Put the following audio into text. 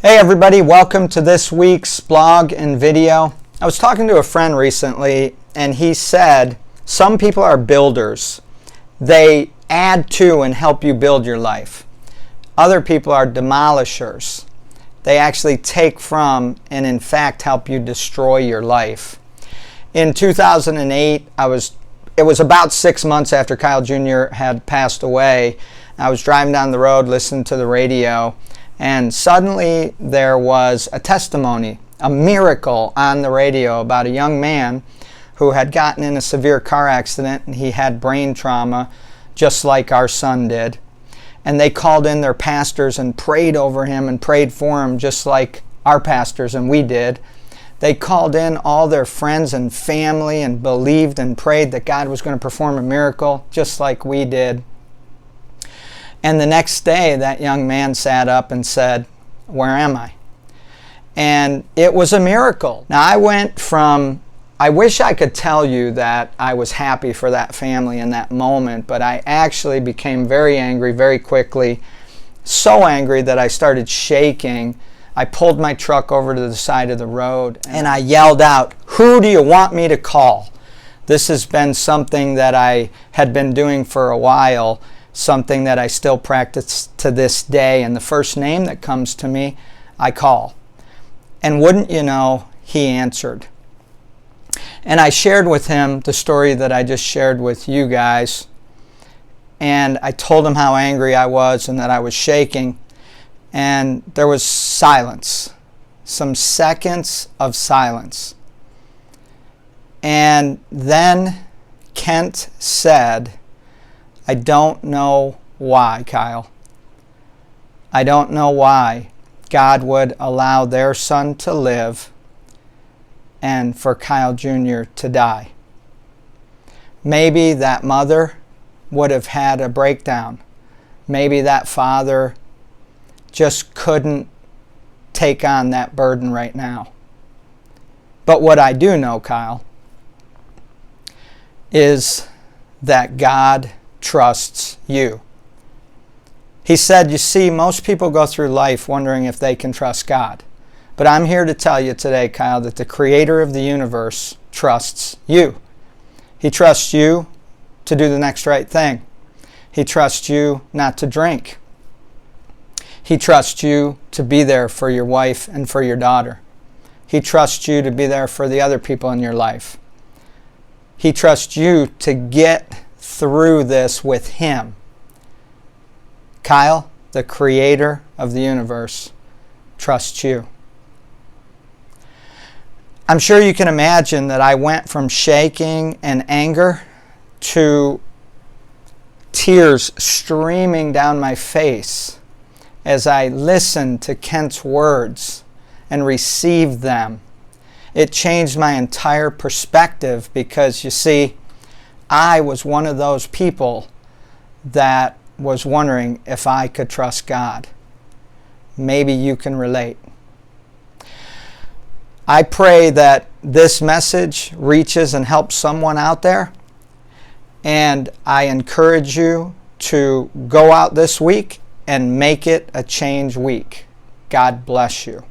Hey everybody, welcome to this week's blog and video. I was talking to a friend recently and he said some people are builders. They add to and help you build your life. Other people are demolishers. They actually take from and in fact help you destroy your life. In 2008, it was about 6 months after Kyle Jr. had passed away. I was driving down the road listening to the radio, and suddenly there was a testimony, a miracle on the radio about a young man who had gotten in a severe car accident and he had brain trauma just like our son did. And they called in their pastors and prayed over him and prayed for him just like our pastors and we did. They called in all their friends and family and believed and prayed that God was going to perform a miracle just like we did. And the next day, that young man sat up and said, "Where am I?" And it was a miracle. Now, I wish I could tell you that I was happy for that family in that moment, but I actually became very angry very quickly. So angry that I started shaking. I pulled my truck over to the side of the road and I yelled out, "Who do you want me to call?" This has been something that I had been doing for a while, something that I still practice to this day, and the first name that comes to me, I call. And wouldn't you know, he answered. And I shared with him the story that I just shared with you guys, and I told him how angry I was and that I was shaking, and there was silence, some seconds of silence. And then Kent said, "I don't know why, Kyle. I don't know why God would allow their son to live and for Kyle Jr. to die. Maybe that mother would have had a breakdown. Maybe that father just couldn't take on that burden right now. But what I do know, Kyle, is that God trusts you." He said, "You see, most people go through life wondering if they can trust God. But I'm here to tell you today, Kyle, that the creator of the universe trusts you. He trusts you to do the next right thing. He trusts you not to drink. He trusts you to be there for your wife and for your daughter. He trusts you to be there for the other people in your life. He trusts you to get through this with him. Kyle, the creator of the universe, trusts you." I'm sure you can imagine that I went from shaking and anger to tears streaming down my face as I listened to Kent's words and received them. It changed my entire perspective because, you see, I was one of those people that was wondering if I could trust God. Maybe you can relate. I pray that this message reaches and helps someone out there. And I encourage you to go out this week and make it a change week. God bless you.